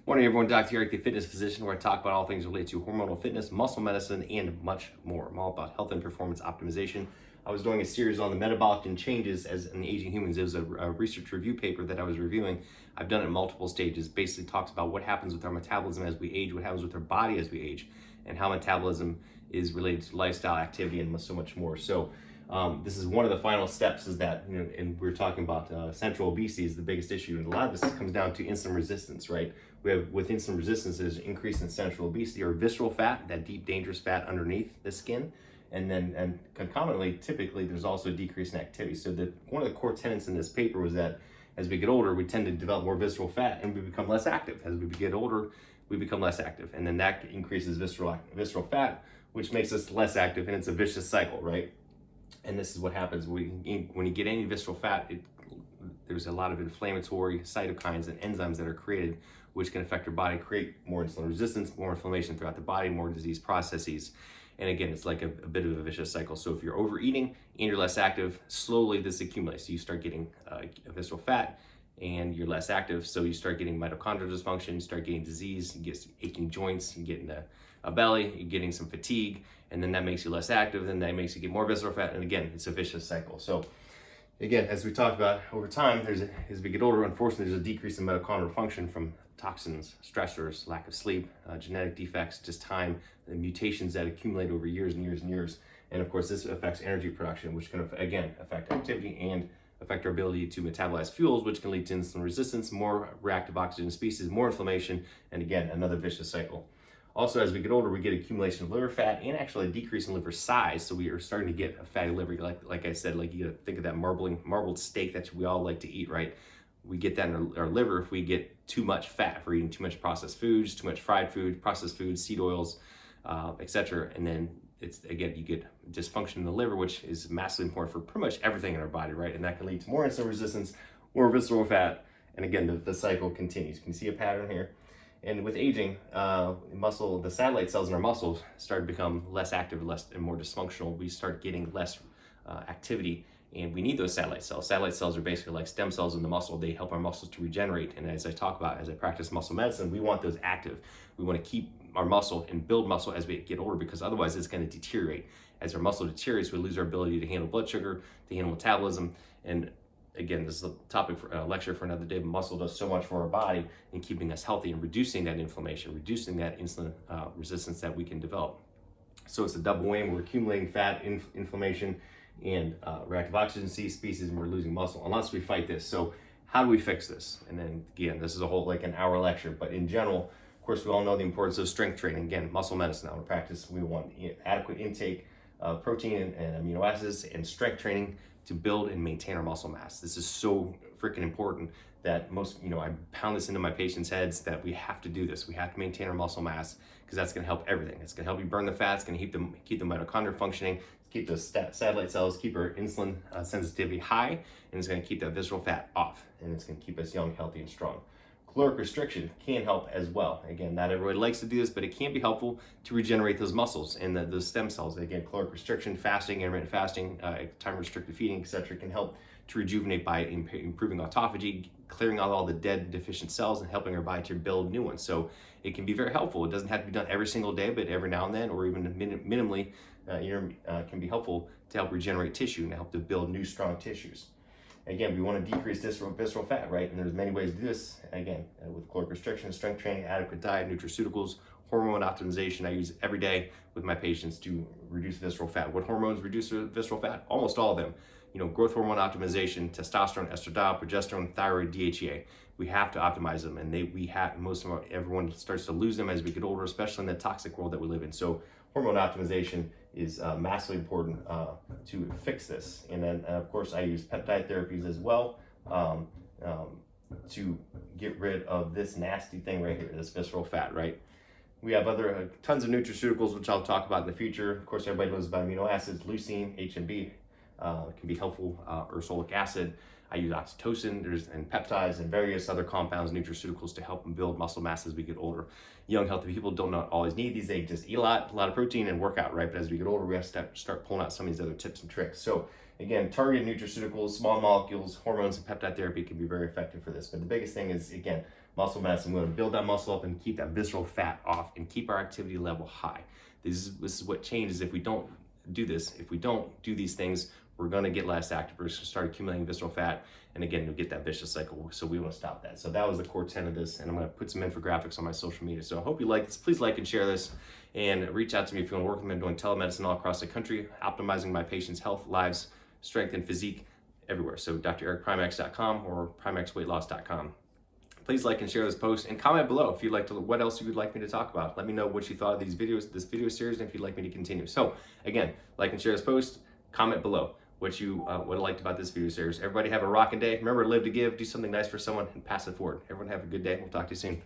Morning, everyone. Dr. Eric, the fitness physician, where I talk about all things related to hormonal fitness, muscle medicine, and much more. I'm all about health and performance optimization. I was doing a series on the metabolic and changes as in aging humans. It was a research review paper that I was reviewing. I've done it in multiple stages. Basically talks about what happens with our metabolism as we age, what happens with our body as we age, and how metabolism is related to lifestyle, activity, and so much more. So this is one of the final steps is that, and we're talking about central obesity is the biggest issue. And a lot of this comes down to insulin resistance, right? We have with insulin resistance, there's an increase in central obesity or visceral fat, that deep, dangerous fat underneath the skin. And concomitantly, typically, there's also a decrease in activity. So one of the core tenets in this paper was that as we get older, we tend to develop more visceral fat and we become less active. As we get older, we become less active. And then that increases visceral fat, which makes us less active. And it's a vicious cycle, right? And this is what happens when you get any visceral fat. There's a lot of inflammatory cytokines and enzymes that are created, which can affect your body, create more insulin resistance, more inflammation throughout the body, more disease processes. And again, it's like a bit of a vicious cycle. So if you're overeating and you're less active, slowly this accumulates. So you start getting visceral fat and you're less active. So you start getting mitochondrial dysfunction, you start getting disease, you get aching joints, you get a belly, you're getting some fatigue, and then that makes you less active, then that makes you get more visceral fat. And again, it's a vicious cycle. So again, as we talked about over time, as we get older, unfortunately, there's a decrease in mitochondrial function from toxins, stressors, lack of sleep, genetic defects, just time, the mutations that accumulate over years and years and years. And of course, this affects energy production, which can, again, affect activity and affect our ability to metabolize fuels, which can lead to insulin resistance, more reactive oxygen species, more inflammation, and again, another vicious cycle. Also, as we get older, we get accumulation of liver fat and actually a decrease in liver size. So we are starting to get a fatty liver. Like I said, like you gotta think of that marbled steak that we all like to eat, right? We get that in our liver if we get too much fat, if we're eating too much processed foods, too much fried food, processed foods, seed oils, etc. And then you get dysfunction in the liver, which is massively important for pretty much everything in our body, right? And that can lead to more insulin resistance, more visceral fat, and again, the cycle continues. Can you see a pattern here? And with aging, the satellite cells in our muscles start to become less active, and more dysfunctional. We start getting less activity, and we need those satellite cells. Satellite cells are basically like stem cells in the muscle. They help our muscles to regenerate. And as I practice muscle medicine, we want those active. We want to keep our muscle and build muscle as we get older, because otherwise it's going to deteriorate. As our muscle deteriorates, we lose our ability to handle blood sugar, to handle metabolism, and again, this is a topic for a lecture for another day, but muscle does so much for our body in keeping us healthy and reducing that inflammation, reducing that insulin resistance that we can develop. So it's a double whammy. We're accumulating fat, inflammation, and reactive oxygen species, and we're losing muscle unless we fight this. So how do we fix this? And then again, this is a whole like an hour lecture, but in general, of course, we all know the importance of strength training. Again, muscle medicine, our practice, we want adequate intake of protein and amino acids and strength training to build and maintain our muscle mass. This is so freaking important that I pound this into my patients' heads that we have to do this. We have to maintain our muscle mass because that's going to help everything. It's going to help you burn the fat. It's going to keep the mitochondria functioning, keep the satellite cells, keep our insulin sensitivity high, and it's going to keep that visceral fat off, and it's going to keep us young, healthy, and strong. Caloric restriction can help as well. Again, not everybody likes to do this, but it can be helpful to regenerate those muscles and those stem cells. Again, caloric restriction, fasting, intermittent fasting, time-restricted feeding, etc., can help to rejuvenate by improving autophagy, clearing out all the dead, deficient cells, and helping our body to build new ones. So it can be very helpful. It doesn't have to be done every single day, but every now and then, or even minimally, can be helpful to help regenerate tissue and help to build new, strong tissues. Again, we want to decrease visceral fat, right? And there's many ways to do this. Again, with caloric restriction, strength training, adequate diet, nutraceuticals, hormone optimization. I use every day with my patients to reduce visceral fat. What hormones reduce visceral fat? Almost all of them. Growth hormone optimization, testosterone, estradiol, progesterone, thyroid, DHEA. We have to optimize them, and everyone starts to lose them as we get older, especially in the toxic world that we live in. So hormone optimization is massively important to fix this. And then, of course, I use peptide therapies as well to get rid of this nasty thing right here, this visceral fat, right? We have other tons of nutraceuticals, which I'll talk about in the future. Of course, everybody knows about amino acids, leucine, HMB can be helpful, ursolic acid. I use oxytocin, and peptides and various other compounds, nutraceuticals to help them build muscle mass as we get older. Young, healthy people don't always need these. They just eat a lot of protein and work out, right? But as we get older, we have to start pulling out some of these other tips and tricks. So again, targeted nutraceuticals, small molecules, hormones, and peptide therapy can be very effective for this. But the biggest thing is, again, muscle medicine. We want to build that muscle up and keep that visceral fat off and keep our activity level high. This is what changes if we don't do this. If we don't do these things, we're going to get less active. We're going to start accumulating visceral fat. And again, you'll get that vicious cycle. So we want to stop that. So that was the core tenet of this. And I'm going to put some infographics on my social media. So I hope you like this. Please like and share this. And reach out to me if you want to work with me. I'm doing telemedicine all across the country, optimizing my patients' health, lives, strength, and physique everywhere. So drericprimax.com or primexweightloss.com. Please like and share this post and comment below if you'd like to, what else you would like me to talk about. Let me know what you thought of these videos, this video series, and if you'd like me to continue. So again, like and share this post, comment below what you liked about this video series. Everybody have a rocking day. Remember, live to give, do something nice for someone, and pass it forward. Everyone have a good day. We'll talk to you soon.